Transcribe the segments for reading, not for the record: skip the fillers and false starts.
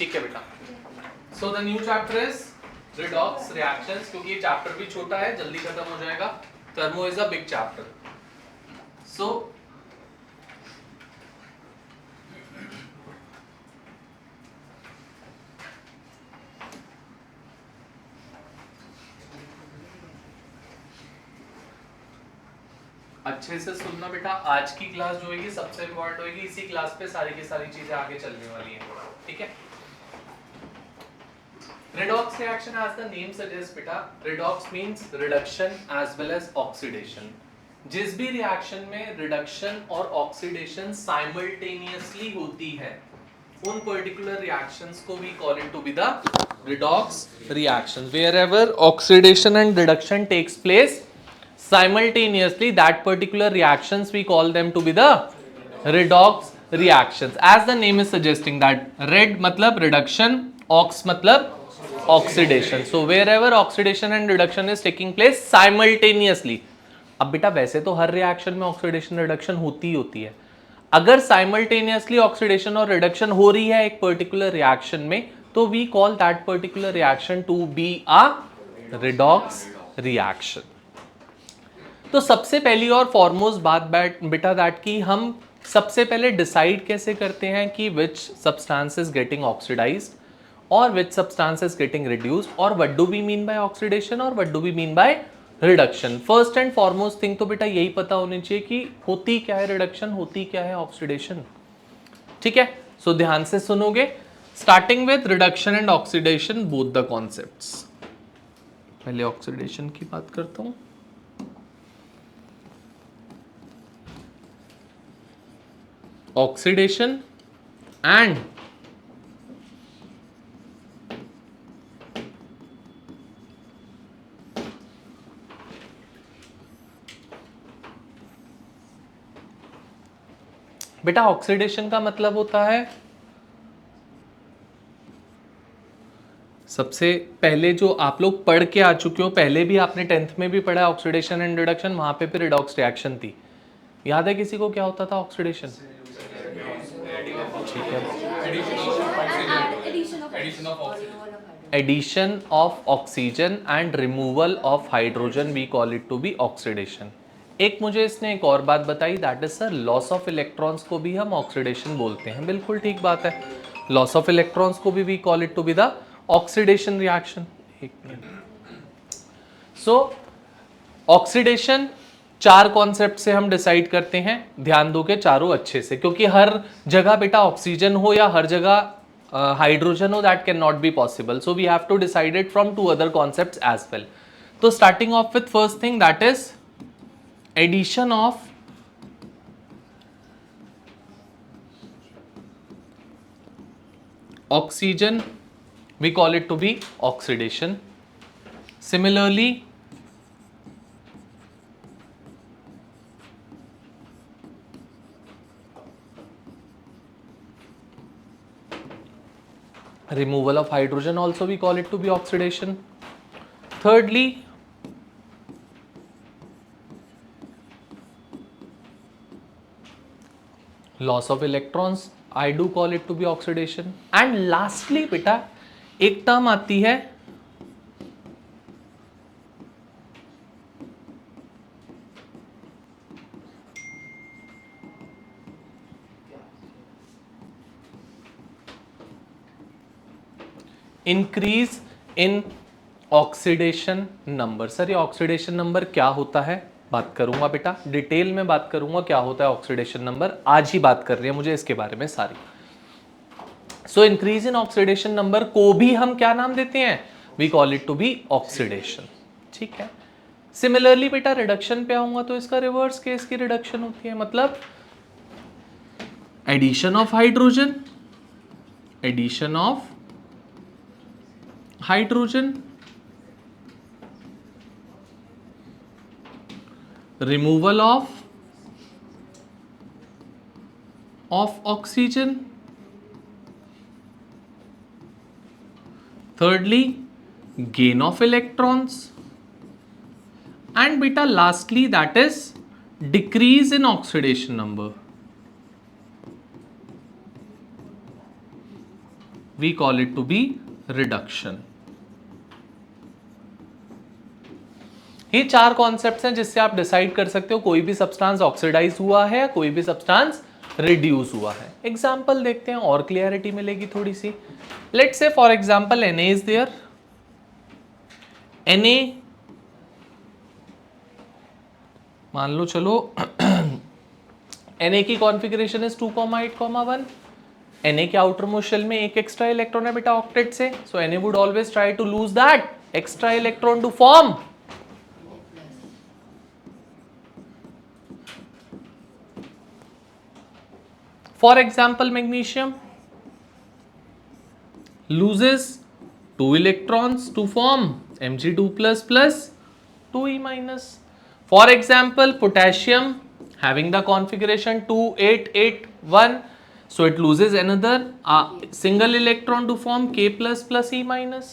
ठीक है बेटा। So the new chapter is redox reactions, क्योंकि ये चैप्टर भी छोटा है, जल्दी खत्म हो जाएगा। Thermo is a big chapter. So अच्छे से सुनना बेटा, आज की क्लास जो होगी सबसे इम्पोर्टेंट होगी, इसी क्लास पे सारी की सारी चीजें आगे चलने वाली हैं, ठीक है। Redox reaction, as the name suggests बेटा, redox means reduction as well as oxidation. जिस भी रिएक्शन में रिडक्शन और ऑक्सीडेशन साइमल्टेनियसली होती है, उन पर्टिकुलर रिएक्शंस को we call it to be the redox reactions. Wherever oxidation and reduction takes place simultaneously, that particular reactions we call them to be the redox reactions. As the name is suggesting that red मतलब reduction, ox मतलब oxidation. So wherever oxidation and reduction is taking place simultaneously. अब बेटा वैसे तो हर reaction में oxidation reduction होती है, अगर साइमल्टेनियसली ऑक्सीडेशन और रिडक्शन हो रही है एक पर्टिकुलर रिएक्शन में, तो we call that particular reaction to be a redox reaction. तो सबसे पहली और फॉरमोस्ट बात बेटा दैट की हम सबसे पहले डिसाइड कैसे करते हैं कि which substance is getting oxidised और which substance is getting reduced, और what do we mean by oxidation और what do we mean by reduction. First and foremost thing तो बेटा यही पता होनी चाहिए कि होती क्या है रिडक्शन, होती क्या है ऑक्सीडेशन, ठीक है। सो ध्यान से सुनोगे, starting with reduction and oxidation both the concepts. पहले ऑक्सीडेशन की बात करता हूं। ऑक्सीडेशन एंड बेटा ऑक्सीडेशन का मतलब होता है, सबसे पहले जो आप लोग पढ़ के आ चुके हो, पहले भी आपने 10th में भी पढ़ा ऑक्सीडेशन एंड रिडक्शन, वहां पे फिर रिडॉक्स रिएक्शन थी। याद है किसी को क्या होता था ऑक्सीडेशन? ठीक है, addition of oxygen and removal of hydrogen, we call it to be oxidation. एक मुझे इसने एक और बात बताई, that is sir loss of electrons को भी हम ऑक्सीडेशन बोलते हैं। बिल्कुल ठीक बात है, लॉस ऑफ इलेक्ट्रॉन्स को भी we call it to be the oxidation reaction. एक मिनट। सो ऑक्सीडेशन चार कॉन्सेप्ट से हम डिसाइड करते हैं, ध्यान दोगे चारों अच्छे से, क्योंकि हर जगह बेटा ऑक्सीजन हो या हर जगह हाइड्रोजन हो, that can not be possible. So we have to decide it from two other concepts as well. तो starting off with first thing that is addition of oxygen, we call it to be oxidation. Similarly, removal of hydrogen also we call it to be oxidation. Thirdly, loss of electrons, I do call it to be oxidation. And lastly बेटा एक term आती है increase in oxidation number. Sir ये oxidation number क्या होता है बात करूंगा बेटा, डिटेल में बात करूंगा क्या होता है ऑक्सीडेशन नंबर, आज ही बात कर रही है मुझे इसके बारे में सारी। So increase in oxidation number को भी हम क्या नाम देते हैं, we call it to be oxidation, ठीक है। सिमिलरली बेटा रिडक्शन पे आऊंगा तो इसका रिवर्स केस की रिडक्शन होती है, मतलब addition of hydrogen, addition of hydrogen, removal of oxygen, thirdly gain of electrons, and beta lastly that is decrease in oxidation number. we call it to be reduction. ये चार concepts हैं जिससे आप decide कर सकते हो कोई भी सब्सटेंस ऑक्सीडाइज हुआ है या कोई भी सब्सटेंस रिड्यूस हुआ है. एग्जाम्पल देखते हैं और क्लियरिटी मिलेगी थोड़ी सी. Let's say for example Na is there. Na मान लो चलो Na की कॉन्फ़िगरेशन इज 2,8,1. Na के आउटर मोस्ट शेल में एक एक्स्ट्रा इलेक्ट्रॉन है बेटा ऑक्टेट से. So Na would always try to lose that extra electron to form for example magnesium loses 2 electrons to form Mg2 plus plus 2e minus. For example potassium having the configuration 2881, so it loses another single electron to form K plus plus E minus.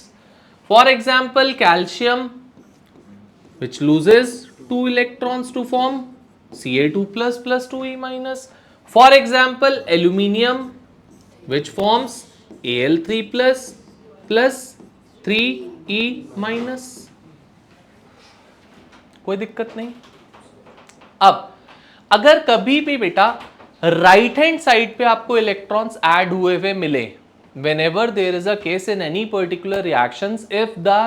For example calcium which loses 2 electrons to form Ca2 plus plus 2e minus. For example aluminium which forms Al3 plus plus 3e minus. कोई दिक्कत नहीं. अब अगर कभी भी बेटा right hand side पे आपको इलेक्ट्रॉन्स ऐड हुए हुए मिले, whenever there is a case in any particular reactions, if the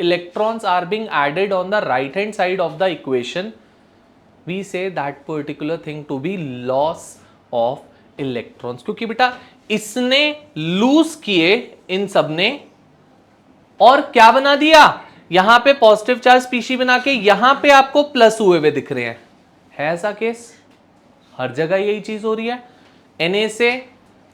electrons are being added on the right hand side of the equation, we say that particular thing to be loss of electrons. क्योंकि बेटा इसने loose किए इन सब ने और क्या बना दिया, यहां पे पॉजिटिव चार्ज स्पीशी बना के यहां पे आपको प्लस हुए हुए दिख रहे हैं. है ऐसा केस? हर जगह यही चीज हो रही है. Na से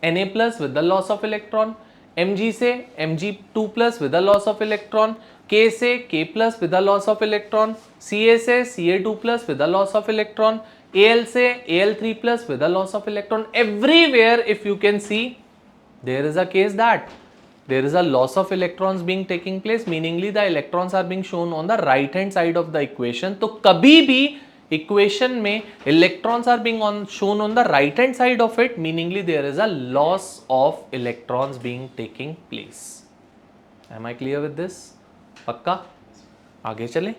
Na plus with the loss of electron, Mg से Mg2 plus with the loss of electron, K से K plus with the loss of electron, Ca से Ca2 plus with the loss of electron, Al से Al3 plus with the loss of electron. Everywhere if you can see there is a case that there is a loss of electrons being taking place, meaningly the electrons are being shown on the right hand side of the equation. तो कभी भी equation में electrons are being shown on the right hand side of it, meaningly there is a loss of electrons being taking place. Am I clear with this? पक्का? आगे चले.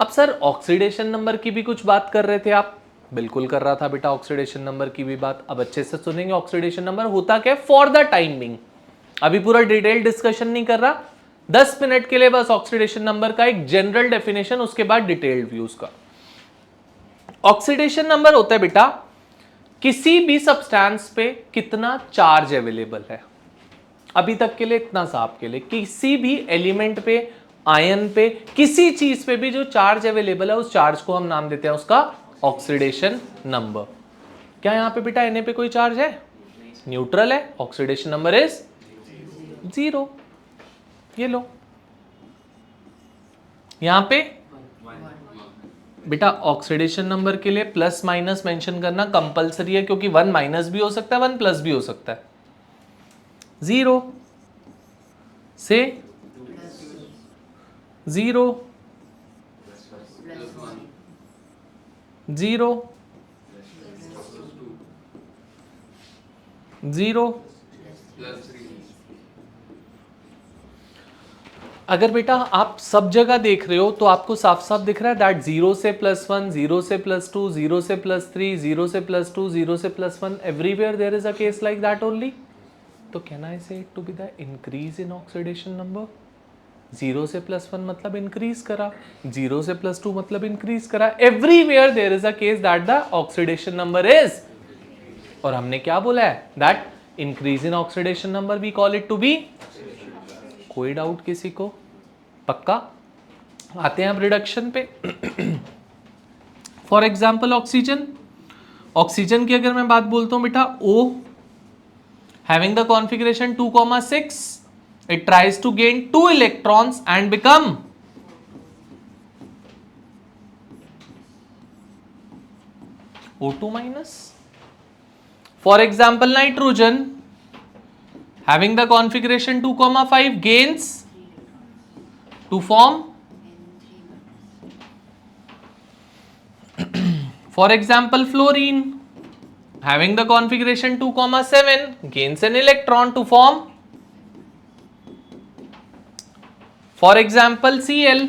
अब sir oxidation number की भी कुछ बात कर रहे थे आप. बिल्कुल कर रहा था बेटा ऑक्सीडेशन नंबर की भी बात. अब अच्छे से सुनेंगे ऑक्सीडेशन नंबर होता क्या फॉर द टाइम बिंग. अभी पूरा डिटेल डिस्कशन नहीं कर रहा, 10 मिनट के लिए बस ऑक्सीडेशन नंबर का एक जनरल डेफिनेशन, उसके बाद डिटेल्ड व्यूज का. ऑक्सीडेशन नंबर होता है बेटा किसी भी सब्सटेंस पे कितना चार्ज अवेलेबल है. अभी तक के लिए इतना सा आपके लिए, किसी भी एलिमेंट पे, आयन पे, किसी चीज पे भी जो चार्ज अवेलेबल है उस चार्ज को हम नाम देते हैं उसका ऑक्सीडेशन नंबर. क्या यहां पे बेटा Na पे कोई चार्ज है? न्यूट्रल है. Oxidation number is 0. ये लो यहां पे बेटा ऑक्सीडेशन नंबर के लिए प्लस माइनस मेंशन करना कंपलसरी है, क्योंकि 1 माइनस भी हो सकता है 1 प्लस भी हो सकता है. 0 से 0 0 0. अगर बेटा आप सब जगह देख रहे हो तो आपको साफ साफ दिख रहा है दैट 0 से +1, 0 से +2, 0 से +3, 0 से +2, 0 से +1, everywhere there is a case like that only. तो can I say it to be the increase in oxidation number. 0 से +1 मतलब इंक्रीज करा, 0 से +2 मतलब इंक्रीज करा. Everywhere there is a case that the oxidation number is, और हमने क्या बोला है that increase in oxidation number we call it to be. कोई डाउट किसी को? पक्का? आते हैं अब रिडक्शन पे. For example oxygen. ऑक्सीजन की अगर मैं बात बोलता हूं बेटा O having the configuration 2,6, it tries to gain 2 electrons and become O2 minus. For example nitrogen having the configuration 2,5 gains to form for example fluorine having the configuration 2,7 gains an electron to form, for example, Cl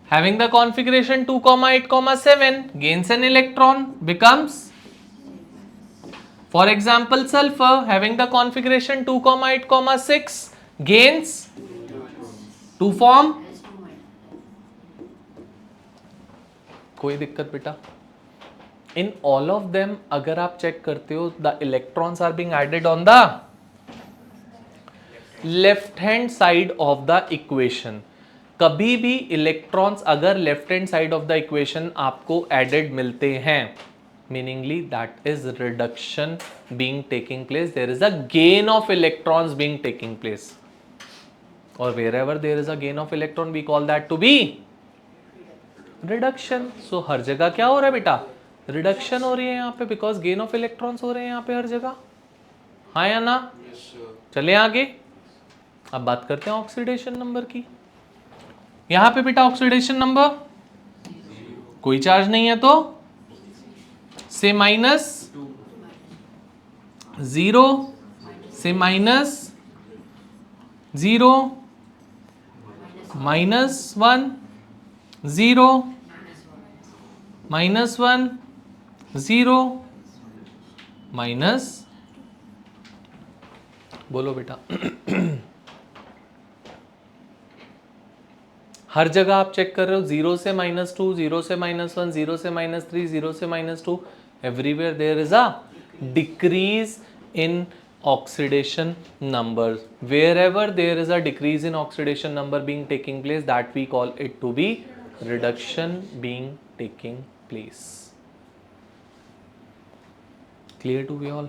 having the configuration 2,8,7 gains an electron, becomes, for example, sulfur having the configuration 2,8,6 gains to form. कोई दिक्कत बेटा? In all of them अगर आप check करते हो, the electrons are being added on the left hand side of the equation. कभी भी electrons अगर left hand side of the equation आपको एडेड मिलते हैं, meaningly that is reduction being taking place, there is a gain of electrons being taking place, और wherever there is a gain of electron we call that to be reduction. So हर जगह क्या हो रहा है बेटा? Reduction हो रही है यहाँ पे, बिकॉज गेन ऑफ इलेक्ट्रॉन्स हो रहे हैं यहाँ पे हर जगह, हाँ या ना? चले आगे, अब बात करते हैं ऑक्सीडेशन नंबर की. यहां पे बेटा ऑक्सीडेशन नंबर कोई चार्ज नहीं है तो से माइनस 0 से माइनस 0 -1 0 -1 0 माइनस, बोलो बेटा. हर जगह आप चेक कर रहे हो 0 से -2, 0 से -1, 0 से -3, 0 से -2, everywhere there is a decrease in oxidation number. Wherever there is a decrease in oxidation number being taking place, that we call it to be reduction being taking place. Clear to you all?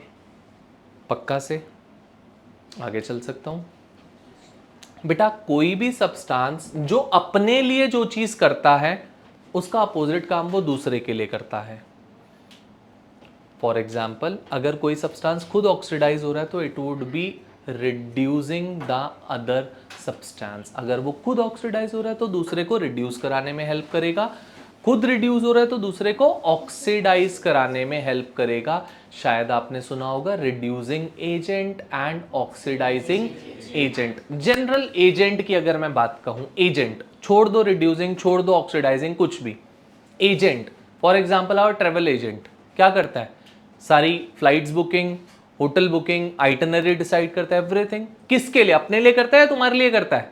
पक्का से आगे चल सकता हूं बेटा. कोई भी substance जो अपने लिए जो चीज करता है उसका अपोजिट काम वो दूसरे के लिए करता है. फॉर एग्जाम्पल, अगर कोई सब्सटेंस खुद ऑक्सीडाइज हो रहा है तो it would B reducing the other substance. अगर वो खुद ऑक्सीडाइज हो रहा है तो दूसरे को रिड्यूस कराने में हेल्प करेगा, खुद रिड्यूस हो रहा है तो दूसरे को ऑक्सीडाइज कराने में हेल्प करेगा. शायद आपने सुना होगा reducing agent and oxidizing agent. General agent की अगर मैं बात कहूं, एजेंट छोड़ दो, रिड्यूसिंग छोड़ दो, ऑक्सीडाइजिंग कुछ भी, agent for example our travel agent क्या करता है? सारी flights booking, hotel booking, itinerary decide करता है, एवरीथिंग. किसके लिए? अपने लिए करता है, तुम्हारे लिए करता है?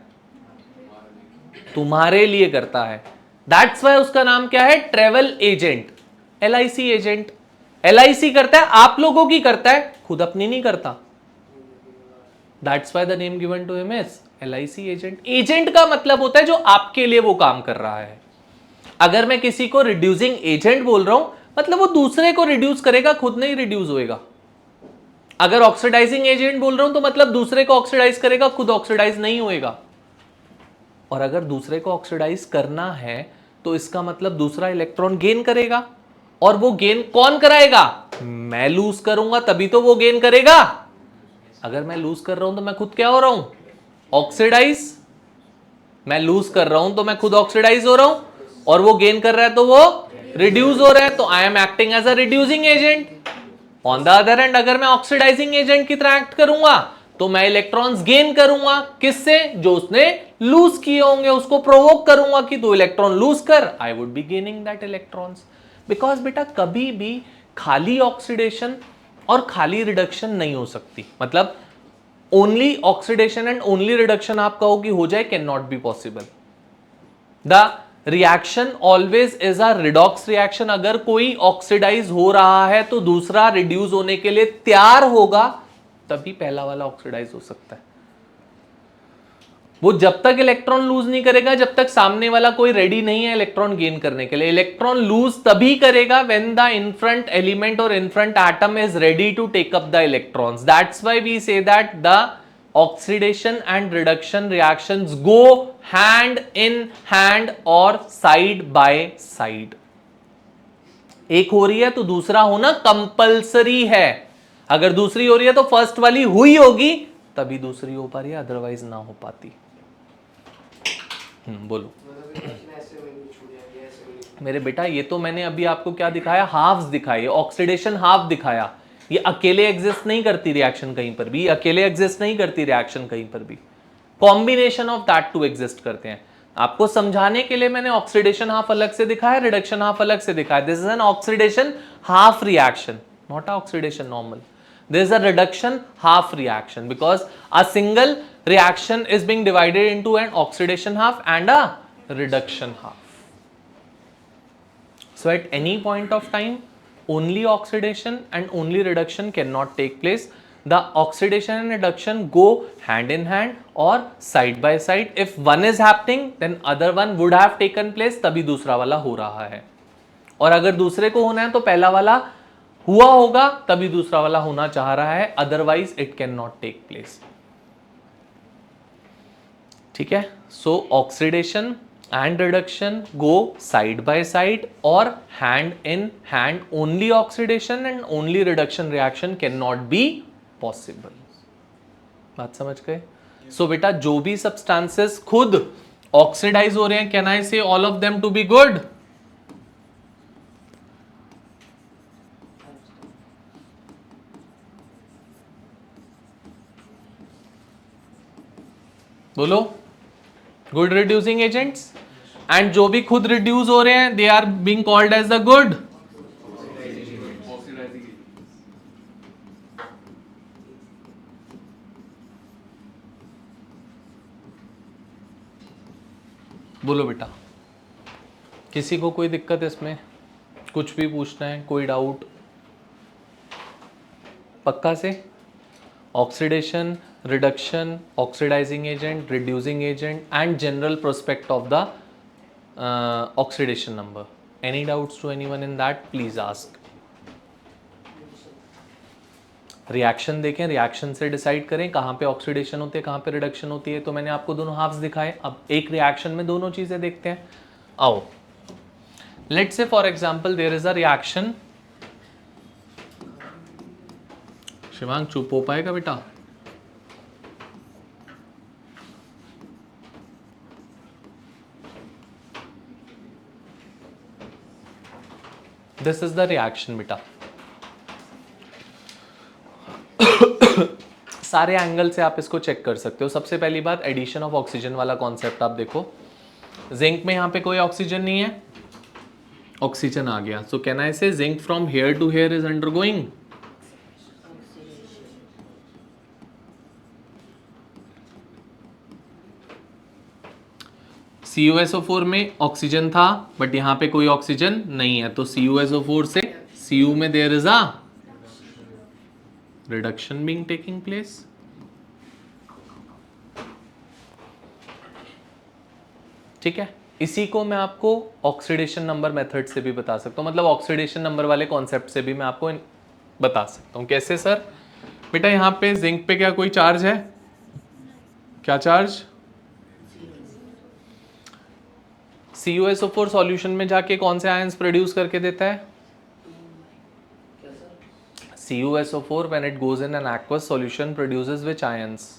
तुम्हारे लिए करता है. दैट्स वाई उसका नाम क्या है? Travel agent. LIC agent. LIC करता है, आप लोगों की करता है, खुद अपनी नहीं करता. That's why the name given to him is LIC agent. Agent का मतलब होता है जो आपके लिए वो काम कर रहा है. अगर मैं किसी को रिड्यूसिंग एजेंट बोल रहा हूं, मतलब वो दूसरे को रिड्यूस करेगा, खुद नहीं रिड्यूस होएगा. अगर ऑक्सीडाइजिंग एजेंट बोल रहा हूं तो मतलब दूसरे को ऑक्सीडाइज करेगा, खुद ऑक्सीडाइज नहीं होएगा. और अगर दूसरे को ऑक्सीडाइज करना है तो इसका मतलब दूसरा इलेक्ट्रॉन गेन करेगा, और वो गेन कौन कराएगा? मैं लूज करूंगा तभी तो वो गेन करेगा. अगर मैं लूज कर रहा हूं तो मैं खुद क्या हो रहा हूं? ऑक्सीडाइज. मैं लूज कर रहा हूं तो मैं खुद ऑक्सीडाइज हो रहा हूं, और वो गेन कर रहा है तो वो रिड्यूस हो रहा है, तो I am acting as a reducing agent. On the other hand, अगर मैं ऑक्सीडाइजिंग एजेंट की तरह एक्ट करूंगा तो मैं इलेक्ट्रॉन्स गेन करूंगा. किससे? जो उसने लूज किए होंगे, उसको प्रोवोक करूंगा कि तू इलेक्ट्रॉन लूज कर. I would be gaining that electrons. Because बेटा कभी भी खाली ऑक्सीडेशन और खाली रिडक्शन नहीं हो सकती. मतलब only oxidation and only reduction आप कहो कि हो जाए, can not be possible. The reaction always is a redox reaction. अगर कोई ऑक्सीडाइज हो रहा है तो दूसरा रिड्यूस होने के लिए तैयार होगा, तभी पहला वाला ऑक्सीडाइज हो सकता है. वो जब तक इलेक्ट्रॉन लूज नहीं करेगा, जब तक सामने वाला कोई रेडी नहीं है इलेक्ट्रॉन गेन करने के लिए. इलेक्ट्रॉन लूज तभी करेगा व्हेन द इनफ्रंट एलिमेंट और in front atom is ready to take up the electrons. That's why we say that the oxidation and reduction reactions go hand in hand or side by side. एक हो रही है तो दूसरा होना compulsory है. अगर दूसरी हो रही है तो फर्स्ट वाली हुई होगी तभी दूसरी हो पा रही है, अदरवाइज ना हो पाती. बोलो. मेरे बेटा ये तो मैंने अभी आपको क्या दिखाया, हाफ्स दिखाई, ऑक्सीडेशन हाफ दिखाया। ये अकेले एग्जिस्ट नहीं करती रिएक्शन कहीं पर भी, अकेले एग्जिस्ट नहीं करती रिएक्शन कहीं पर भी, combination of that to exist करते हैं। आपको समझाने के लिए मैंने ऑक्सीडेशन हाफ अलग से दिखाया, रिडक्शन हाफ अलग से दिखाया। This is an oxidation half reaction, not a oxidation normal. There is a reduction half reaction because a single reaction is being divided into an oxidation half and a reduction half. So at any point of time, only oxidation and only reduction cannot take place. The oxidation and reduction go hand in hand or side by side. If one is happening, then other one would have taken place. तभी दूसरा वाला हो रहा है, और अगर दूसरे को होना है तो पहला वाला हुआ होगा तभी दूसरा वाला होना चाह रहा है, otherwise it can not take place. ठीक है. So oxidation and reduction go side by side और hand in hand. Only oxidation and only reduction reaction can not be possible. बात समझ गए? सो बेटा जो भी सब्सटेंसेस खुद ऑक्सीडाइज हो रहे हैं, can I say all of them to be good? बोलो. Good reducing agents. एंड जो भी खुद रिड्यूस हो रहे हैं, they are being called as the good. बोलो बेटा, किसी को कोई दिक्कत इसमें? कुछ भी पूछना है, कोई डाउट? पक्का से? Oxidation, reduction, oxidizing agent, reducing agent and general prospect of the oxidation number. Any doubts to anyone in that? Please ask. Reaction देखें, रिएक्शन से डिसाइड करें कहाँ पे ऑक्सीडेशन होती है, कहाँ पे रिडक्शन होती है. तो मैंने आपको दोनों हाफ्स दिखाए. अब एक रिएक्शन में दोनों चीजें देखते हैं. आओ, let's say for example there is a reaction. Shivang चुप हो पाएगा बेटा? दिस इज द रिएक्शन बेटा. सारे एंगल से आप इसको चेक कर सकते हो. सबसे पहली बात, एडिशन ऑफ ऑक्सीजन वाला कॉन्सेप्ट आप देखो. जिंक में यहां पे कोई ऑक्सीजन नहीं है, ऑक्सीजन आ गया. सो can I say zinc from here to here is undergoing CuSO4 में ऑक्सीजन था बट यहां पे कोई ऑक्सीजन नहीं है, तो CuSO4 से Cu में there is a reduction being taking place. ठीक है. इसी को मैं आपको ऑक्सीडेशन नंबर मेथड से भी बता सकता हूं, मतलब ऑक्सीडेशन नंबर वाले कॉन्सेप्ट से भी मैं आपको बता सकता हूं. कैसे सर? बेटा यहां पे जिंक पे क्या कोई चार्ज है? क्या चार्ज? CuSO4 सॉल्यूशन में जाके कौन से आयंस प्रोड्यूस करके देता है? CuSO4 when it goes in an aqueous solution produces which ions?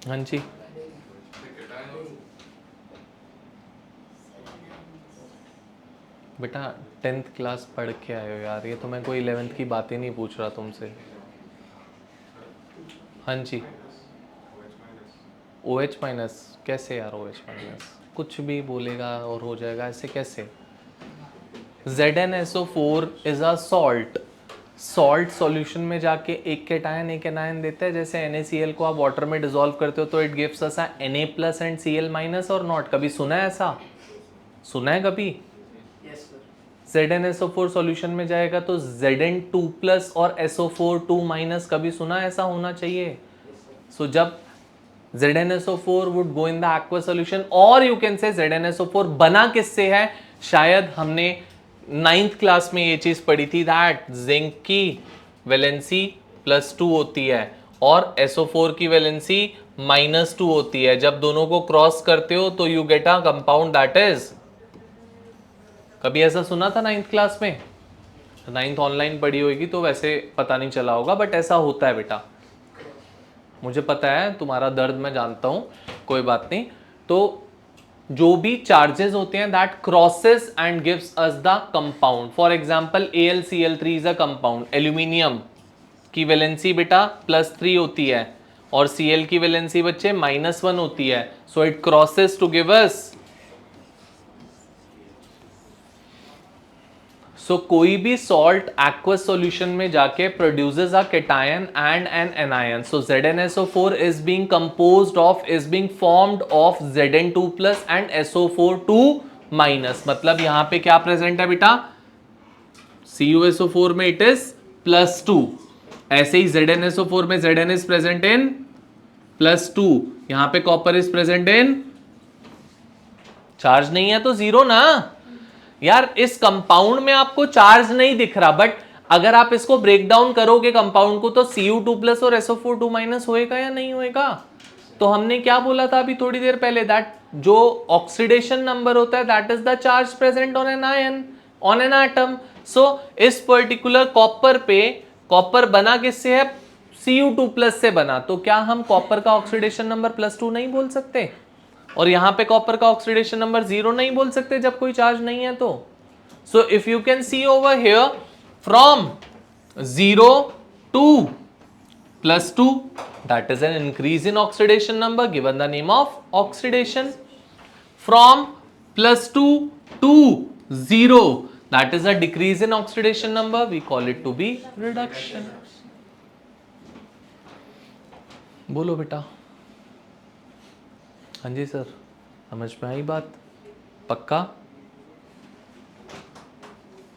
हाँ जी. बेटा 10th क्लास पढ़ के आए हो यार, ये तो मैं कोई 11th की बातें नहीं पूछ रहा तुमसे. हाँ जी. OH माइनस कैसे यार? OH माइनस कुछ भी बोलेगा और हो जाएगा, ऐसे कैसे? ZnSO4 is a salt. Salt solution में जाके एक केटायन एक एनायन देता है. जैसे NaCl को आप वाटर में डिसॉल्व करते हो तो it gives us Na plus and Cl minus और नॉट. कभी सुना है ऐसा? सुना है कभी? ZnSO4 सॉल्यूशन में जाएगा तो Zn2 प्लस और SO4 2 माइनस. कभी सुना है ऐसा होना चाहिए? सो जब ZnSO4 would go in the aqueous solution, और you can say ZnSO4 बना किससे है? शायद हमने 9th क्लास में ये चीज पढ़ी थी, दैट जिंक की वैलेंसी +2 होती है और SO4 की वैलेंसी -2 होती है। जब दोनों को क्रॉस करते हो तो you get a compound that is, कभी ऐसा सुना था 9th क्लास में? 9th ऑनलाइन पढ़ी होगी तो वैसे पता नहीं चला होगा, बट ऐसा होता है बेटा, मुझे पता है तुम्हारा दर्द मैं जानता हूं, कोई बात नहीं। तो जो भी चार्जेस होते हैं that crosses and gives us the compound. For example AlCl3 is a compound. Aluminium की वैलेंसी बेटा +3 होती है और Cl की वैलेंसी बच्चे -1 होती है, so it crosses to give us. So कोई भी सॉल्ट एक्वस सॉल्यूशन में जाके produces a cation and an anion. So ZnSO4 is being composed of, is being formed of Zn2+ and SO4 2-। मतलब यहां पे क्या प्रेजेंट है बेटा? CuSO4 में इट इज +2, ऐसे ही ZnSO4 में Zn इज प्रेजेंट इन +2, यहां पे copper is present in, charge नहीं है तो 0 ना यार। इस कंपाउंड में आपको चार्ज नहीं दिख रहा, बट अगर आप इसको ब्रेक डाउन करोगे कंपाउंड को तो Cu2+ और SO4 2- होएगा या नहीं होएगा? तो हमने क्या बोला था अभी थोड़ी देर पहले, दैट जो ऑक्सीडेशन नंबर होता है that is the charge present on an ion, on an atom. So इस पर्टिकुलर कॉपर पे, कॉपर बना किससे है? Cu2+ से बना, तो क्या हम कॉपर का ऑक्सीडेशन नंबर +2 नहीं बोल सकते? और यहां पे कॉपर का ऑक्सीडेशन नंबर 0 नहीं बोल सकते जब कोई चार्ज नहीं है तो? So if you can see over here, from 0 to +2, that is an increase in oxidation number given the name of oxidation. From +2 to 0, that is a decrease in oxidation number, we call it to be reduction. बोलो बेटा। हाँ जी sir, समझ में आई बात? पक्का?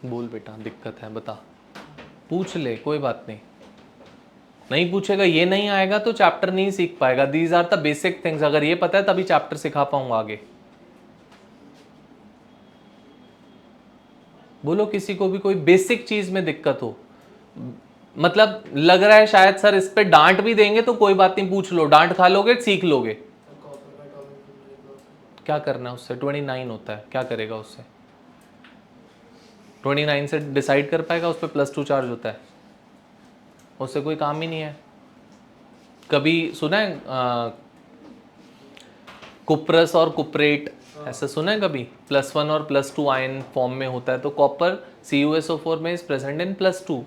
बोल बेटा, दिक्कत है बता, पूछ ले, कोई बात नहीं। नहीं पूछेगा, ये नहीं आएगा तो चैप्टर नहीं सीख पाएगा। These are the basic things, अगर ये पता है तभी चैप्टर सिखा पाऊंगा आगे। बोलो किसी को भी कोई बेसिक चीज में दिक्कत हो, मतलब लग रहा है शायद सर इस पे डांट भी देंगे तो कोई बात नहीं, पूछ लो, डांट खा लोगे सीख लोगे। क्या करना है उससे? 29 होता है, क्या करेगा उससे? 29 से डिसाइड कर पाएगा उस पर +2 चार्ज होता है? उससे कोई काम ही नहीं है। कभी सुना है कुप्रस और कुप्रेट, ऐसा सुना है कभी? +1 और +2 आयन फॉर्म में होता है, तो कॉपर CuSO4 में इज प्रेजेंट इन +2।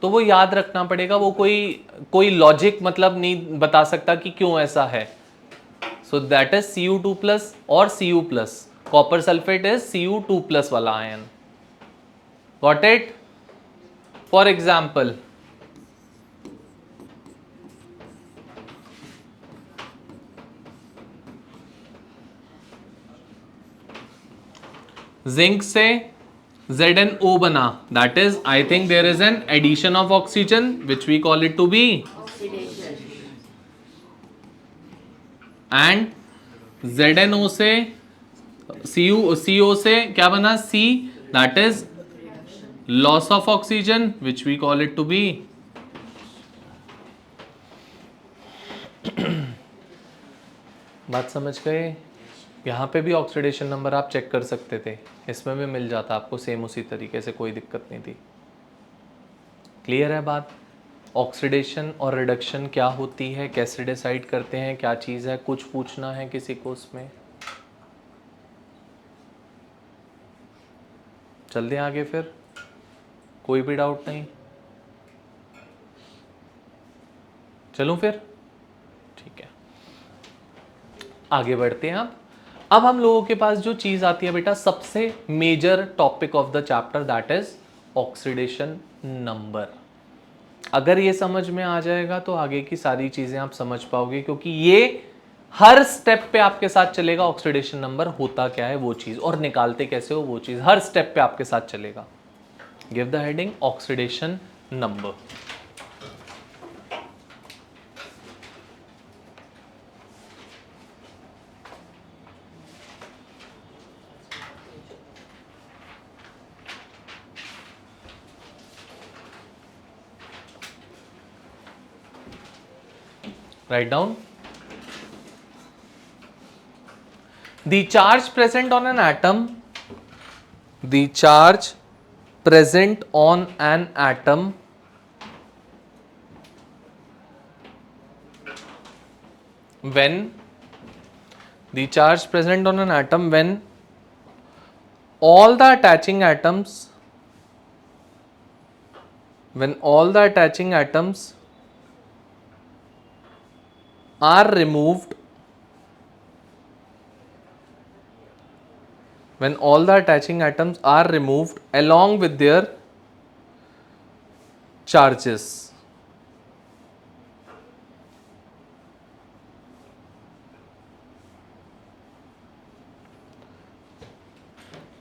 तो वो याद रखना पड़ेगा, वो कोई लॉजिक मतलब नहीं बता सकता कि क्यों ऐसा है। सो दैट इज Cu2+ और Cu+, copper sulphate is Cu2+ वाला ion. Got it? For example zinc से ZnO बना, that is I think there is an addition of oxygen which we call it to be oxidation, and ZnO से CO से क्या बना? C, that is loss of oxygen which we call it to be बात समझ गए? यहाँ पे भी ऑक्सीडेशन नंबर आप चेक कर सकते थे, इसमें भी मिल जाता आपको सेम उसी तरीके से, कोई दिक्कत नहीं थी। क्लियर है बात? ऑक्सीडेशन और रिडक्शन क्या होती है, कैसे डिसाइड करते हैं, क्या चीज़ है? कुछ पूछना है किसी को उसमें? चल दें आगे फिर, कोई भी डाउट नहीं? चलूं फिर? ठीक है, आगे बढ़ते हैं। अब हम लोगों के पास जो चीज़ आती है बेटा, सबसे major topic of the chapter, that is oxidation number. अगर ये समझ में आ जाएगा तो आगे की सारी चीज़ें आप समझ पाओगे, क्योंकि ये हर स्टेप पे आपके साथ चलेगा। ऑक्सीडेशन नंबर होता क्या है वो चीज़, और निकालते कैसे हो वो चीज़, हर स्टेप पे आपके साथ चलेगा। Give the heading oxidation number. Write down the charge present on an atom, the charge present on an atom when the charge present on an atom when all the attaching atoms are removed, when all the attaching atoms are removed along with their charges.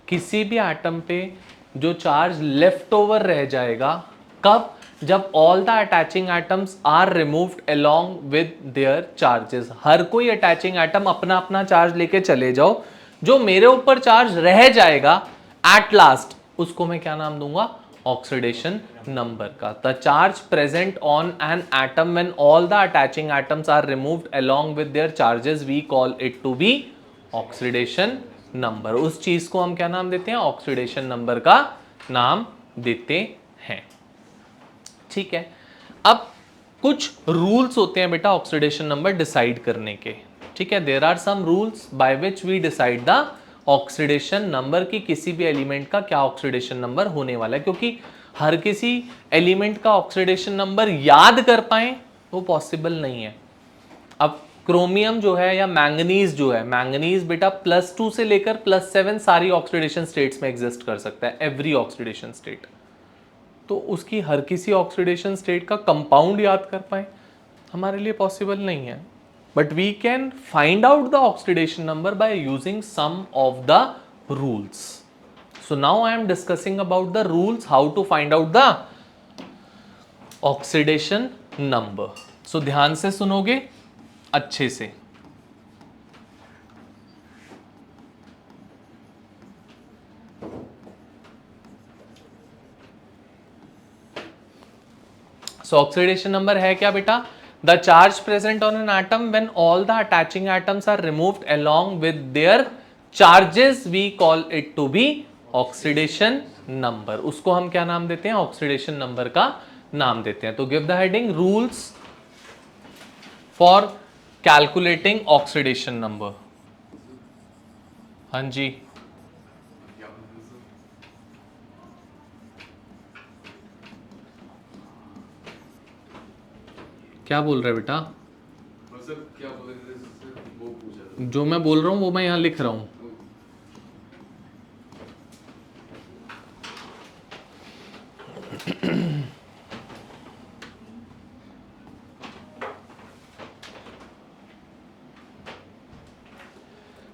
किसी भी atom पे जो charge left over रह जाएगा, कब? जब all the attaching atoms are removed along with their charges. हर कोई अटैचिंग एटम अपना अपना चार्ज लेके चले जाओ, जो मेरे ऊपर चार्ज रह जाएगा एट लास्ट, उसको मैं क्या नाम दूंगा? ऑक्सीडेशन नंबर का। The charge present on an atom when all the attaching atoms are removed along with their charges, we call it to be oxidation number. उस चीज को हम क्या नाम देते हैं? ऑक्सीडेशन नंबर का नाम देते हैं। ठीक है, अब कुछ रूल्स होते हैं बेटा ऑक्सीडेशन नंबर डिसाइड करने के। ठीक है, there are some rules by which we decide the oxidation number की किसी भी एलिमेंट का क्या ऑक्सीडेशन नंबर होने वाला है, क्योंकि हर किसी एलिमेंट का ऑक्सीडेशन नंबर याद कर पाए वो पॉसिबल नहीं है। अब क्रोमियम जो है या मैंगनीज जो है, मैंगनीज बेटा +2 से लेकर +7 सारी ऑक्सीडेशन स्टेट्स में एग्जिस्ट कर सकता है, एवरी ऑक्सीडेशन स्टेट। तो उसकी हर किसी ऑक्सीडेशन स्टेट का कंपाउंड याद कर पाए हमारे लिए पॉसिबल नहीं है, but we can find out the oxidation number by using some of the rules. So now I am discussing about the rules how to find out the oxidation number. So ध्यान से सुनोगे अच्छे से। सो oxidation number है क्या बेटा? The charge present on an atom when all the attaching atoms are removed along with their charges, we call it to be oxidation number. उसको हम क्या नाम देते हैं? ऑक्सीडेशन नंबर का नाम देते हैं। तो give the heading rules for calculating oxidation number. हाँ जी, क्या बोल रहे बेटा? क्या बोले थे वो पूछा था। जो मैं बोल रहा हूं वो मैं यहां लिख रहा हूं।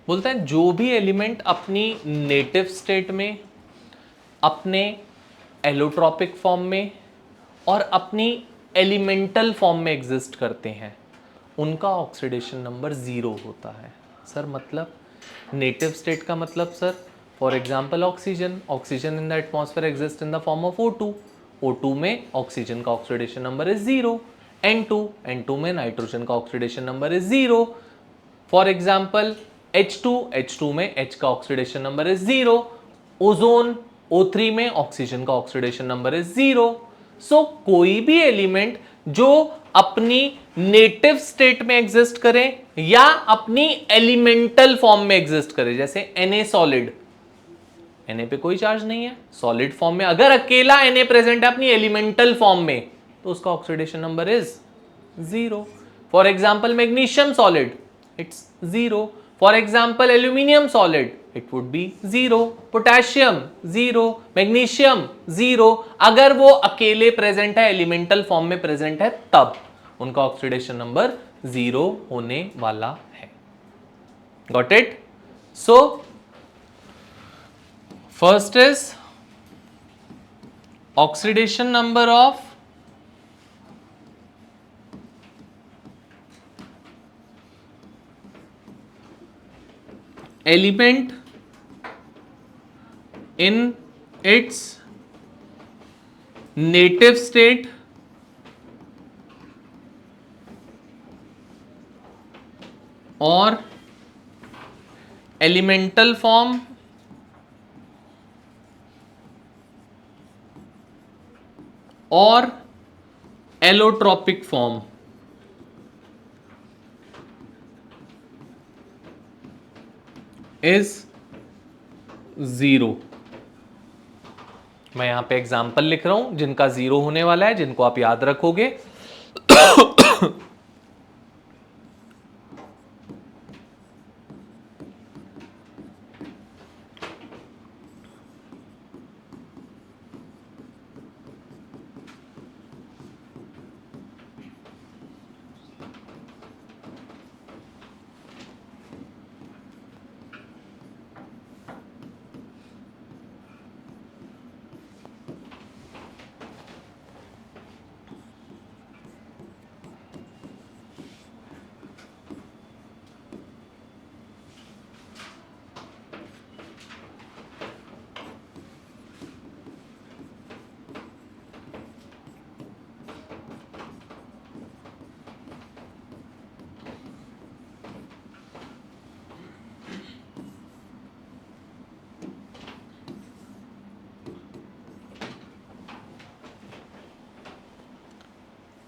बोलता है जो भी एलिमेंट अपनी नेटिव स्टेट में, अपने एलोट्रॉपिक फॉर्म में और अपनी एलिमेंटल फॉर्म में एग्जिस्ट करते हैं, उनका ऑक्सीडेशन नंबर 0 होता है। सर मतलब नेटिव स्टेट का मतलब? Sir for example oxygen, oxygen in the atmosphere exist in the form of O2, O2 में ऑक्सीजन का oxidation number is 0। N2, N2 में नाइट्रोजन का oxidation number is 0। For example H2, H2 में H का oxidation number is 0। Ozone O3 में oxygen का oxidation number is 0। सो कोई भी एलिमेंट जो अपनी नेटिव स्टेट में एग्जिस्ट करे या अपनी एलिमेंटल फॉर्म में एग्जिस्ट करे, जैसे Na सॉलिड, Na पे कोई चार्ज नहीं है, सॉलिड फॉर्म में अगर अकेला Na प्रेजेंट है अपनी एलिमेंटल फॉर्म में, तो उसका oxidation number is 0। For example magnesium solid, it's 0। For example aluminium solid, it would B 0। Potassium 0, magnesium 0। अगर वो अकेले प्रेजेंट है, एलिमेंटल फॉर्म में प्रेजेंट है, तब उनका ऑक्सीडेशन नंबर 0 होने वाला है। Got it? So first is oxidation number of element in its native state or elemental form और एलोट्रॉपिक फॉर्म इज 0। मैं यहां पे एग्जाम्पल लिख रहा हूं जिनका 0 होने वाला है, जिनको आप याद रखोगे।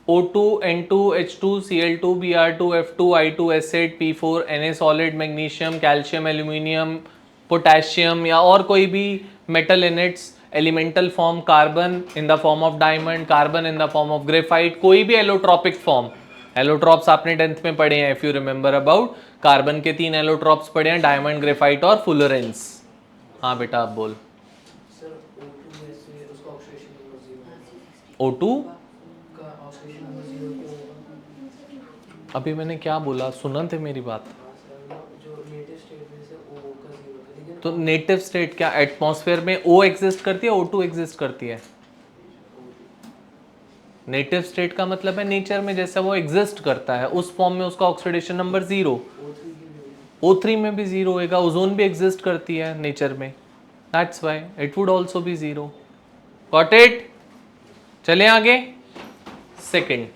O2, N2, H2, Cl2, Br2, F2, I2, acid, P4, Na solid, magnesium, calcium, aluminium, potassium या और कोई भी metal in its elemental form, carbon in the form of diamond, carbon in the form of graphite, कोई भी allotropic form. Allotropes आपने 10th में पढ़े हैं, if you remember about. Carbon के 3 एलोट्रॉप्स पढ़े हैं, डायमंड, ग्रेफाइट और फुलरेंस। हाँ बेटा आप बोल। सर O2 में से उसका ऑक्सीडेशन नंबर 0 O2 का ऑक्सीडेशन नंबर 0 क्यों होगा? अभी मैंने क्या बोला, सुना थे मेरी बात? हाँ सर, जो नेटिव स्टेट में से O का 0 था, लेकिन तो नेटिव स्टेट क्या एटमॉस्फेयर में O एग्जिस्ट करती है, O2 एग्जिस्ट करती है? नेटिव स्टेट का मतलब है नेचर में जैसा वो एग्जिस्ट करता है उस फॉर्म में उसका ऑक्सीडेशन नंबर 0। O3 में भी 0 होएगा। ओजोन भी एग्जिस्ट करती है नेचर में, that's why it would also be 0। Got it? चले आगे। Second,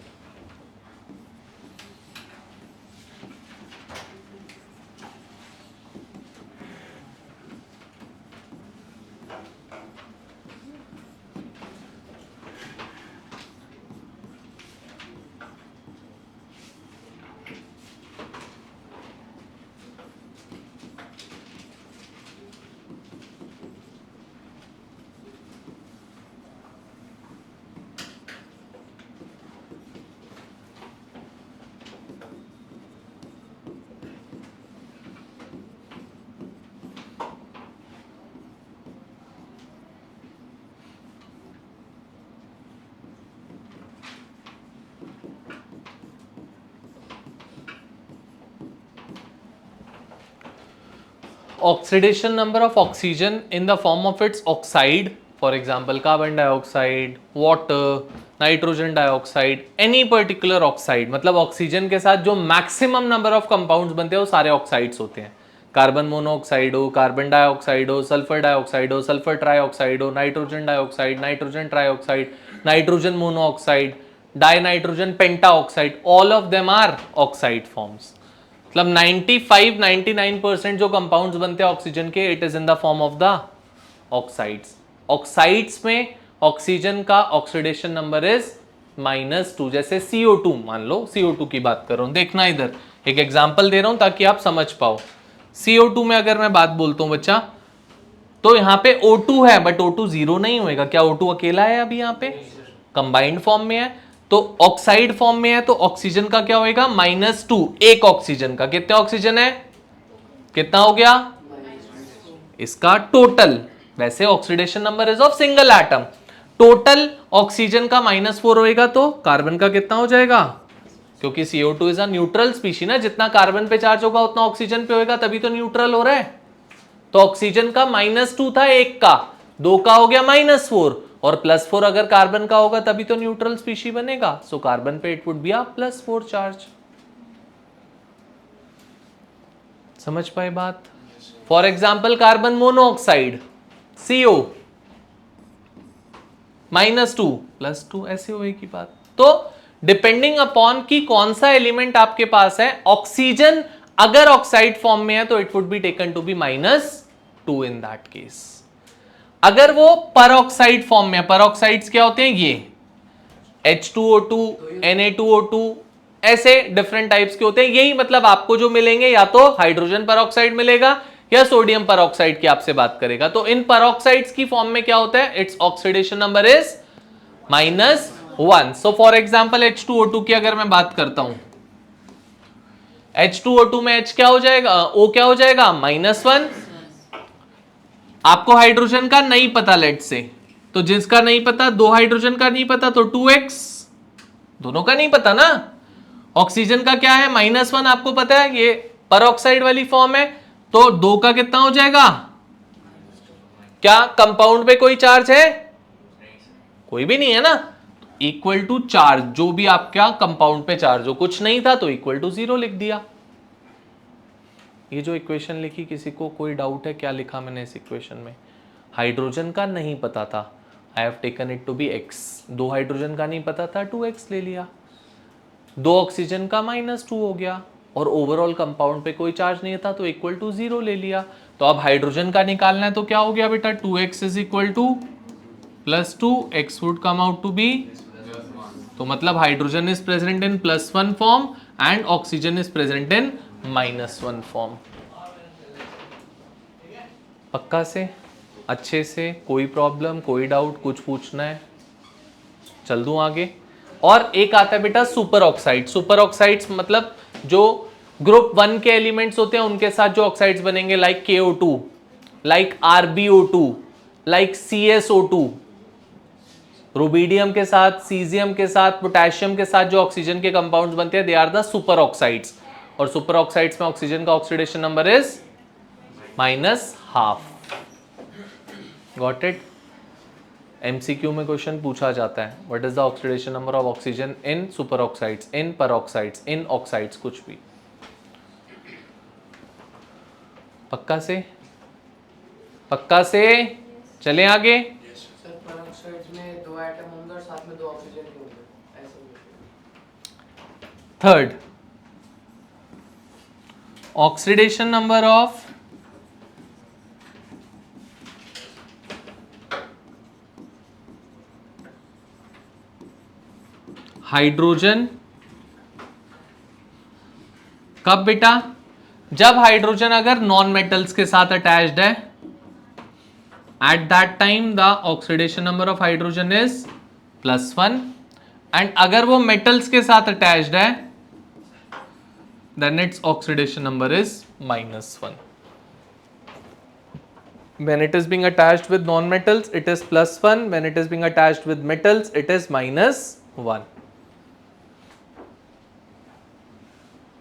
oxidation number of oxygen in the form of its oxide, for example carbon dioxide, water, nitrogen dioxide, any particular oxide, मतलब oxygen के साथ जो maximum number of compounds बनते हैं वो सारे ऑक्साइड्स होते हैं। कार्बन मोनोऑक्साइड हो, कार्बन डाइऑक्साइड हो, सल्फर डाइऑक्साइड हो, सल्फर ट्राइऑक्साइड हो, nitrogen dioxide, nitrogen trioxide, nitrogen monoxide, di nitrogen pentoxide, all of them are oxide forms. मतलब 95-99% जो कंपाउंड्स बनते हैं ऑक्सीजन के, it is in the form of the oxides. Oxides में oxygen का oxidation number is -2। जैसे CO2, मान लो CO2 की बात कर रहा हूं, देखना इधर एक एग्जांपल दे रहा हूं ताकि आप समझ पाओ। CO2 में अगर मैं बात बोलता हूं बच्चा, तो यहाँ पे O2 है बट O2 0 नहीं होएगा। क्या O2 अकेला है? अभी यहाँ पे कंबाइंड फॉर्म में है, तो ऑक्साइड फॉर्म में है, तो ऑक्सीजन का क्या होएगा? -2। एक ऑक्सीजन का कितने ऑक्सीजन है? कितना हो गया इसका टोटल? वैसे oxidation number is of single atom. Total oxygen का -4 होएगा तो कार्बन का कितना हो जाएगा? क्योंकि CO2 is a neutral species ना, जितना कार्बन पे चार्ज होगा उतना ऑक्सीजन पे होएगा, तभी तो न्यूट्रल हो रहा है। तो ऑक्सीजन का -2 था, एक का, दो का हो गया -4, और +4 अगर कार्बन का होगा तभी तो न्यूट्रल स्पीशी बनेगा। सो कार्बन पे it would be a +4 charge. समझ पाए बात? For example carbon monoxide CO -2 +2, ऐसे होएगी बात। तो डिपेंडिंग अपॉन कि कौन सा एलिमेंट आपके पास है, ऑक्सीजन अगर ऑक्साइड फॉर्म में है तो it would be taken to be -2 in that case. अगर वो परऑक्साइड फॉर्म में है, परऑक्साइड्स क्या होते हैं, ये H2O2, Na2O2, ऐसे डिफरेंट टाइप्स के होते हैं। यही मतलब आपको जो मिलेंगे या तो हाइड्रोजन परऑक्साइड मिलेगा या सोडियम परऑक्साइड की आपसे बात करेगा। तो इन परऑक्साइड्स की फॉर्म में क्या होता है, its oxidation number is -1। So for example H2O2 की अगर मैं बात करता हूं, H2O2 में H क्या हो जाएगा, O क्या हो जाएगा, -1। आपको हाइड्रोजन का नहीं पता लेट से, तो जिसका नहीं पता, 2 हाइड्रोजन का नहीं पता तो 2x, दोनों का नहीं पता ना। ऑक्सीजन का क्या है, -1 आपको पता है, ये परऑक्साइड वाली फॉर्म है, तो 2 का कितना हो जाएगा। क्या कंपाउंड पे कोई चार्ज है, कोई भी नहीं है ना, इक्वल टू चार्ज, जो भी आपका कंपाउंड पे चार्ज हो, कुछ नहीं था तो इक्वल टू 0 लिख दिया। ये जो इक्वेशन लिखी, किसी को कोई डाउट है क्या लिखा मैंने इस इक्वेशन में? हाइड्रोजन का नहीं पता था, I have taken it to be x, 2 hydrogen का नहीं पता था, 2x ले लिया, 2 ऑक्सीजन का -2 हो गया, और ओवरऑल कंपाउंड पे कोई चार्ज नहीं था तो इक्वल टू 0 ले लिया। तो अब हाइड्रोजन का निकालना है तो क्या हो गया बेटा, 2x is equal to +2, x would come out to be, तो मतलब hydrogen is present in +1 form and oxygen is present in -1 form. पक्का से, अच्छे से, कोई प्रॉब्लम, कोई डाउट, कुछ पूछना है? चल दूं आगे। और एक आता है बेटा सुपर ऑक्साइड। सुपर ऑक्साइड्स मतलब जो ग्रुप 1 के एलिमेंट्स होते हैं उनके साथ जो ऑक्साइड्स बनेंगे, like KO2, like RbO2, like CSO2, rubidium के साथ, सीजियम के साथ, पोटेशियम के साथ जो ऑक्सीजन के कंपाउंड्स बनते हैं, they are the super oxides. और सुपर ऑक्साइड्स में ऑक्सीजन का oxidation number is -1/2। Got it? MCQ में क्वेश्चन पूछा जाता है, what is the oxidation number of oxygen in super oxides, in peroxides, in oxides, कुछ भी। पक्का से, पक्का से, चलें आगे। सर परऑक्साइड्स में 2 एटम होंगे और साथ में 2 ऑक्सीजन के होंगे, ऐसे होंगे। Third, oxidation number of hydrogen. कब बेटा? जब हाइड्रोजन अगर नॉन मेटल्स के साथ अटैच्ड है, at that time the oxidation number of hydrogen is +1, and अगर वो मेटल्स के साथ अटैच्ड है then its oxidation number is -1. When it is being attached with non-metals, it is +1. When it is being attached with metals, it is -1.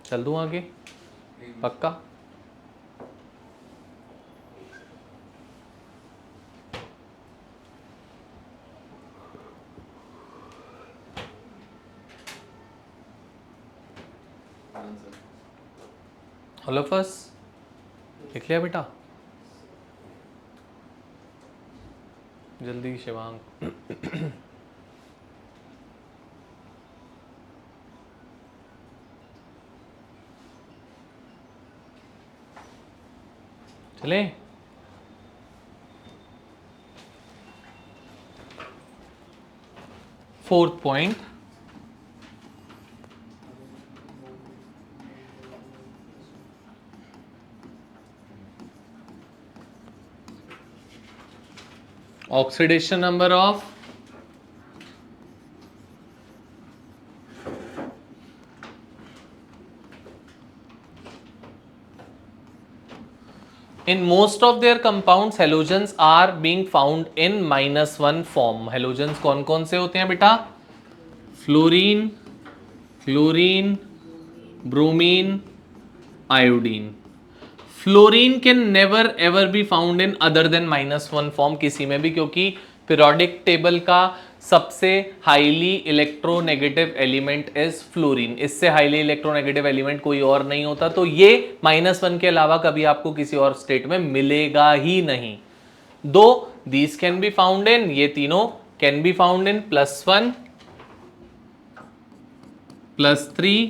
चल दूं आगे? पक्का? All of us लिख लिया बेटा? जल्दी शिवांग। चले? Fourth point, oxidation number of in most of their compounds halogens are being found in -1 form. halogens कौन कौन से होते हैं बेटा? Fluorine, chlorine, bromine, iodine. Fluorine can never ever be found in other than -1 form, किसी में भी, क्योंकि पीरियोडिक टेबल का सबसे highly electronegative element is fluorine. इससे हाईली इलेक्ट्रोनेगेटिव एलिमेंट कोई और नहीं होता, तो ये -1 के अलावा कभी आपको किसी और स्टेट में मिलेगा ही नहीं। दो these can be found in, ये तीनों can be found in +1, +3,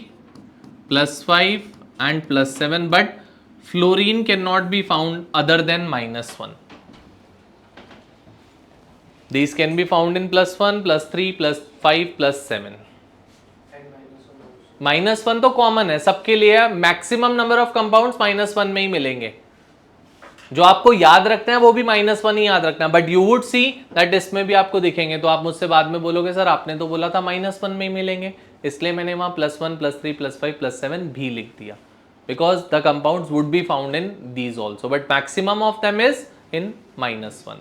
+5 and +7, but fluorine cannot be found other than -1. These can be found in +1, +3, +5, +7. And -1 also. -1 तो कॉमन है सबके लिए, मैक्सिमम नंबर ऑफ कंपाउंड्स -1 में ही मिलेंगे। जो आपको याद रखते हैं वो भी -1 ही याद रखना है, but you would see that इसमें भी आपको दिखेंगे। तो आप मुझसे बाद में बोलोगे सर आपने तो बोला था -1 में ही मिलेंगे, इसलिए मैंने वहां +1, +3, +5, +7 भी लिख दिया, because the compounds would be found in these also, but maximum of them is in -1।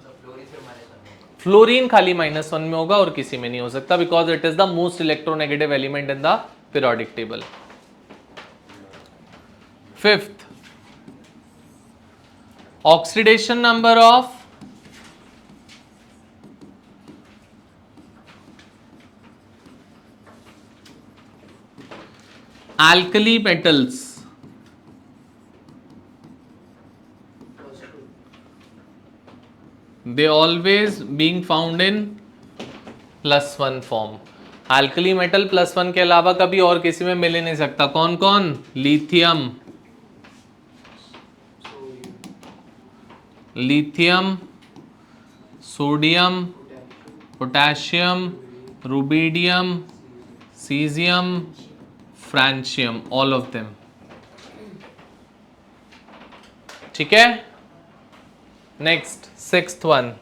Fluorine खाली -1 में होगा और किसी में नहीं हो सकता, because it is the most electronegative element in the periodic table. Fifth, oxidation number of alkali metals they always being found in +1 form। alkali metal +1 के अलावा कभी और किसी में मिल ही नहीं सकता। कौन कौन? Lithium, lithium, sodium, potassium, rubidium, caesium, francium, all of them. ठीक है, next sixth one,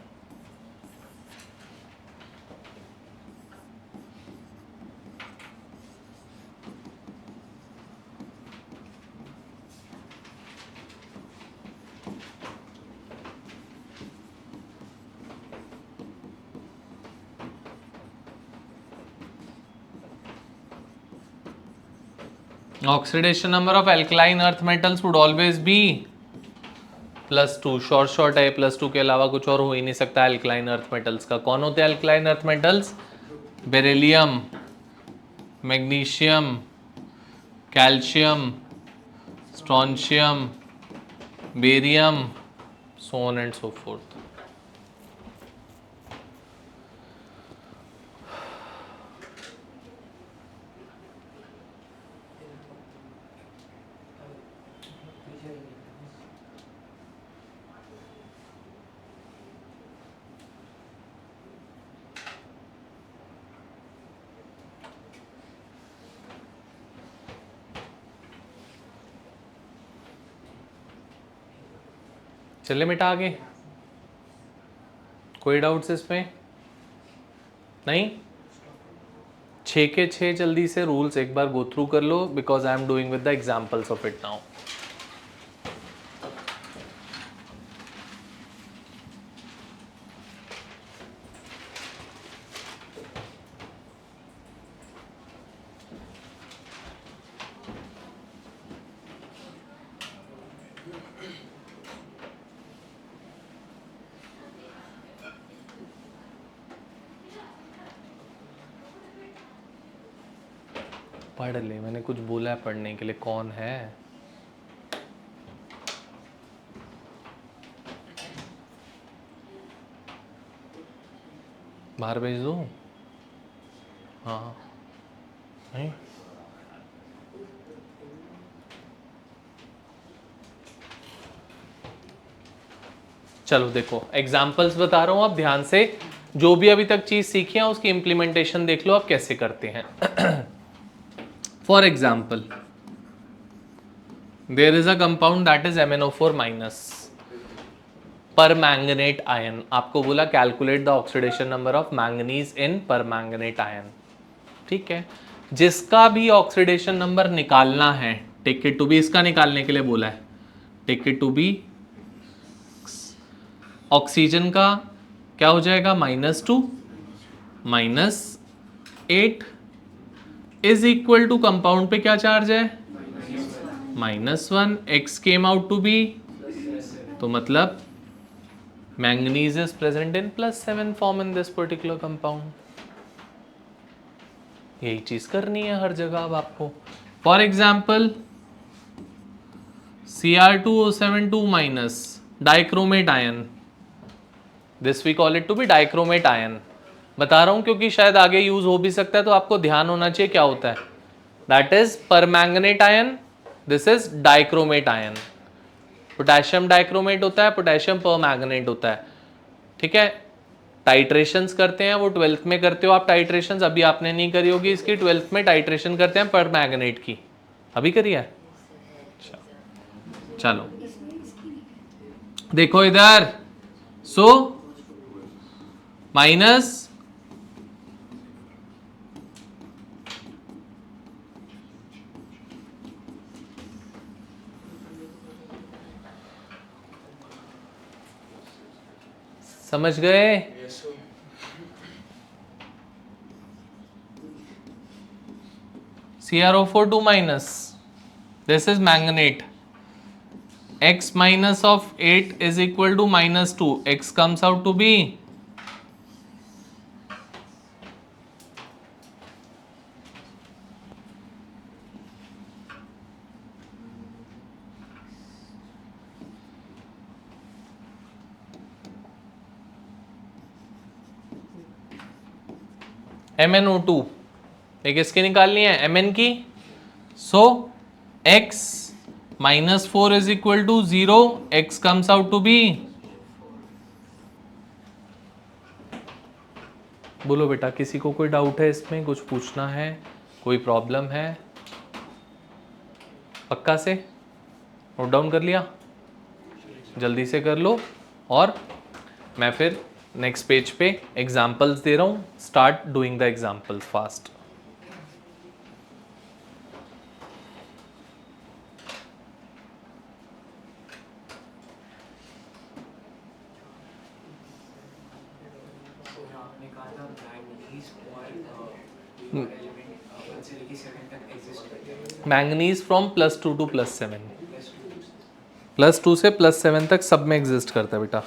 oxidation number of alkaline earth metals would always be +2। Short है, +2 के अलावा कुछ और हो ही नहीं सकता alkaline earth metals का। कौन होते हैं alkaline earth metals? Beryllium, magnesium, calcium, strontium, barium, so on and so forth। चलिए बेटा आगे, कोई डाउट्स इसमें? नहीं? 6 के 6 जल्दी से रूल्स एक बार गो थ्रू कर लो, because I am doing with the examples of it now. पढ़ ले, मैंने कुछ बोला है पढ़ने के लिए। कौन है? बाहर भेज दो। हाँ नहीं, चलो देखो एग्जाम्पल्स बता रहा हूं, आप ध्यान से जो भी अभी तक चीज सीखी है उसकी इंप्लीमेंटेशन देख लो आप कैसे करते हैं। For example, there is a compound that is MnO4 minus, permanganate ion। आपको बोला calculate the oxidation number of manganese in permanganate ion. ठीक है, जिसका भी ऑक्सीडेशन नंबर निकालना है, टेक इट टू बी, इसका निकालने के लिए बोला है, take it to be oxygen का क्या हो जाएगा? -2 -8 इज इक्वल टू कंपाउंड पे क्या चार्ज है? -1। X came out to be, तो मतलब manganese is present in +7 form in this particular compound. यही चीज करनी है हर जगह अब आपको। For example Cr2O72- dichromate ion, this we call it to be dichromate ion. बता रहा हूं क्योंकि शायद आगे यूज हो भी सकता है, तो आपको ध्यान होना चाहिए क्या होता है। That is permanganate ion this is dichromate ion. Potassium dichromate होता है, पोटेशियम परमैंगनेट होता है, ठीक है। टाइट्रेशंस करते हैं वो 12th में करते हो आप टाइट्रेशंस, अभी आपने नहीं करी होगी इसकी, 12th में टाइट्रेशन करते हैं परमैंगनेट की, अभी करी है। चलो देखो इधर, सो माइनस समझ गए? CrO4 2 minus, this is manganate, x minus of 8 is equal to minus 2, x comes out to be MnO2, एक इसकी निकालनी है Mn की, सो x minus 4 is equal to 0, x comes out to be, बोलो बेटा किसी को कोई डाउट है इसमें, कुछ पूछना है, कोई प्रॉब्लम है? पक्का से नोट डाउन कर लिया, जल्दी से कर लो, और मैं फिर नेक्स्ट पेज पे एग्जाम्पल्स दे रहा हूँ, start doing the examples fast. आपने कहा था मैंगनीज और एलिमेंट 1 से लेकर 7 तक एग्जिस्ट करते हैं। मैंगनीज फ्रॉम +2 to +7, +2 से +7 तक सब में एग्जिस्ट करता है बेटा।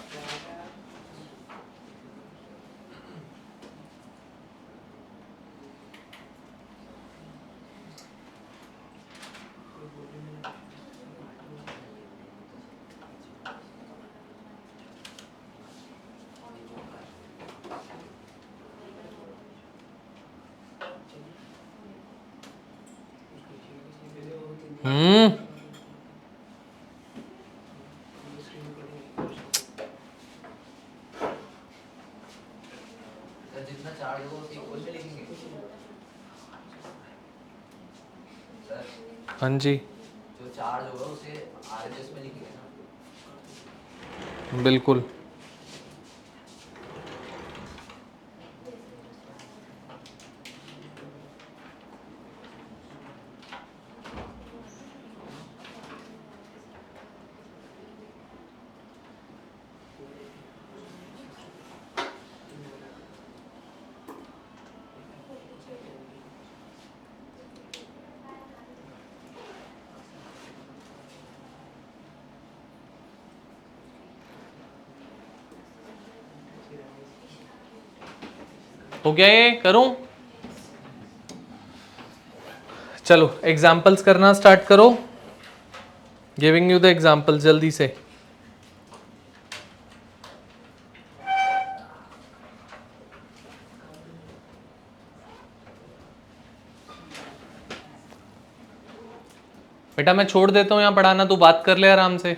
जितना चार्ज होगा उसे इक्वल में लिखेंगे सर, हाँ जी जो चार्ज होगा उसे आरएचएस में लिखेंगे ना। बिल्कुल। हो गया ये, करूं? चलो एग्जाम्पल्स करना स्टार्ट करो, गिविंग यू द एग्जाम्पल्स जल्दी से। बेटा मैं छोड़ देता हूं यहां पढ़ाना, तू बात कर ले आराम से।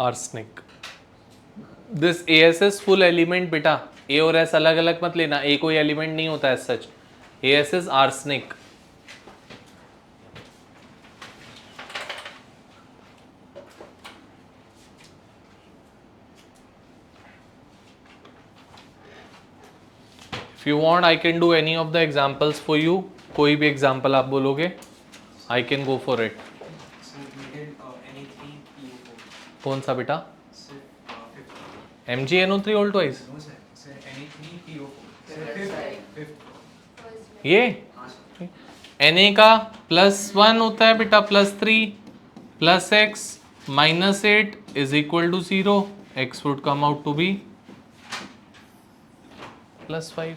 Arsenic. This AS full element बेटा, A और S अलग अलग मत लेना, A कोई एलिमेंट नहीं होता है सच। AS is arsenic. If you want, I can do any of the examples for you. कोई भी एग्जाम्पल आप बोलोगे, I can go for it. Sir, we did Na3PO4. कौन सा बेटा? Sir, fifth. MgNO3 all twice. No sir, sir Na3PO4. Sir, Correct side. fifth. ये हाँ sir. Na का +1 होता है बेटा, +3 + x -8 is equal to 0. X would come out to be +5.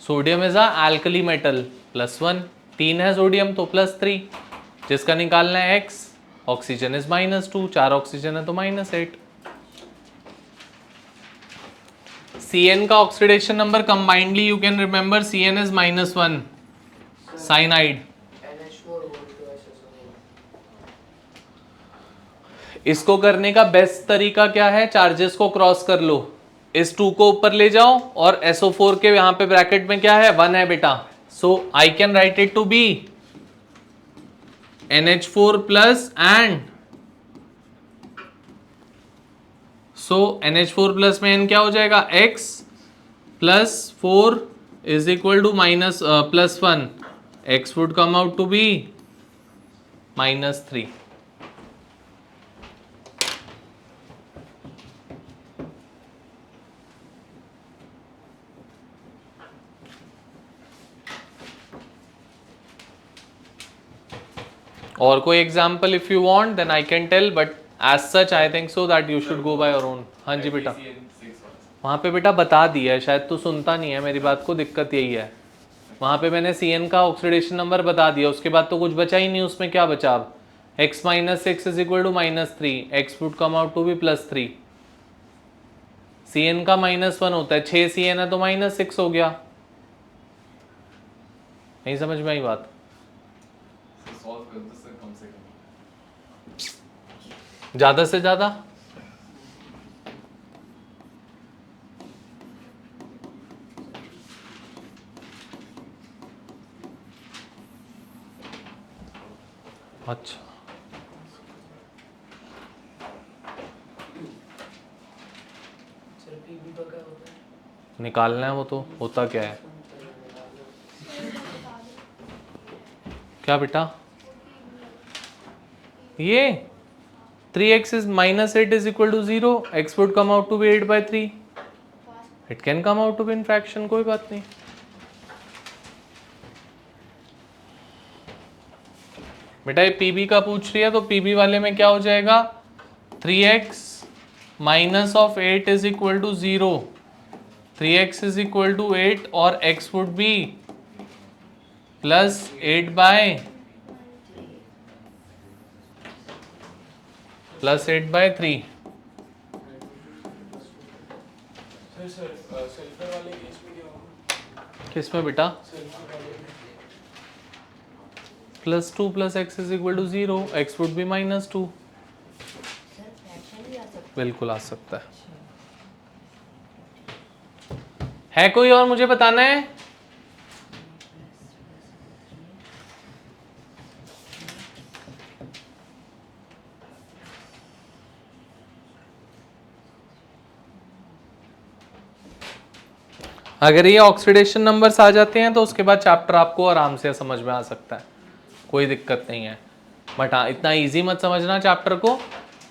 Sodium is a alkali metal, +1, 3 है सोडियम तो +3, जिसका निकालना है x। ऑक्सीजन इज -2, 4 ऑक्सीजन है तो -8। Cn का oxidation number combinedly you can remember, Cn is -1, cyanide. इसको करने का बेस्ट तरीका क्या है? चार्जेस को क्रॉस कर लो, इस 2 को ऊपर ले जाओ और SO4 के यहां पे ब्रैकेट में क्या है? 1 है बेटा। So I can write it to be NH4 plus and, so NH4 plus में n क्या हो जाएगा? x + 4 is equal to +1, x would come out to be -3। और कोई example if you want then I can tell, but as such I think so that you should go by your own. हाँ जी बेटा, वहाँ पे बेटा बता दिया है, शायद तू सुनता नहीं है मेरी बात को, दिक्कत यही है। वहाँ पे मैंने Cn का ऑक्सीडेशन नंबर बता दिया, उसके बाद तो कुछ बचा ही नहीं, उसमें क्या बचा अब? x - 6 is equal to -3, x would come out to be +3। Cn का -1 होता है, 6 Cn है तो -6 हो गया। नहीं समझ में आई बात? सॉल्व कर दो सर, कम से कम। ज्यादा से ज्यादा अच्छा, सर PB का क्या होता है? निकालना है वो तो, होता क्या है? क्या बेटा? ये 3x is -8 is equal to 0, x would come out to be 8/3. It can come out to be in fraction, कोई बात नहीं। बेटा ये PB का पूछ रही है, तो PB वाले में क्या हो जाएगा? 3x - 8 is equal to 0, 3x is equal to 8 और x would be +8/3। सल्फर वाले केस में क्या होगा? किसमें बेटा? +2 + x is equal to 0, x would be -2। बिल्कुल आ सकता है कोई और मुझे बताना है? अगर ये ऑक्सीडेशन नंबर्स आ जाते हैं तो उसके बाद चैप्टर आपको आराम से समझ में आ सकता है, कोई दिक्कत नहीं है। बट हाँ, इतना इजी मत समझना चैप्टर को,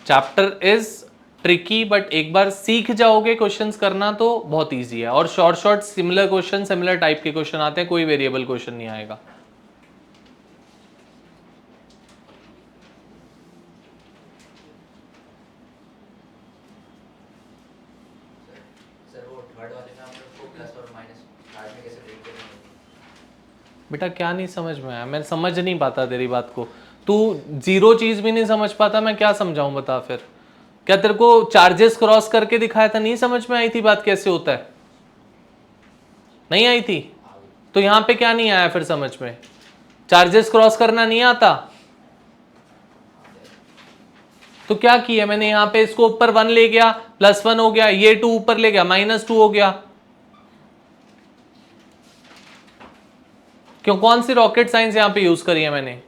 चैप्टर इज ट्रिकी, बट एक बार सीख जाओगे क्वेश्चंस करना तो बहुत इजी है। और short similar question, similar type के क्वेश्चन आते हैं, कोई वेरिएबल क्वेश्चन नहीं आएगा। सर वो थर्ड वाले में आप लोग को प्लस और माइनस थर्ड में कैसे ट्रीट करेंगे? बेटा क्या नहीं समझ में आया? मैं समझ नहीं पाता तेरी बात को, तू जीरो चीज भी नहीं समझ पाता, मैं क्या समझाऊं बता फिर? क्या तेरे को चार्जेस क्रॉस करके दिखाया था, नहीं समझ में आई थी बात कैसे होता है? नहीं आई थी तो यहां पे क्या नहीं आया फिर समझ में? चार्जेस क्रॉस करना नहीं आता तो क्या किया मैंने यहाँ पे, इसको ऊपर 1 ले गया, +1 हो गया, ये 2 ऊपर ले गया, -2 हो गया। क्यों, कौन सी रॉकेट साइंस यहाँ पे यूज करी है मैंने?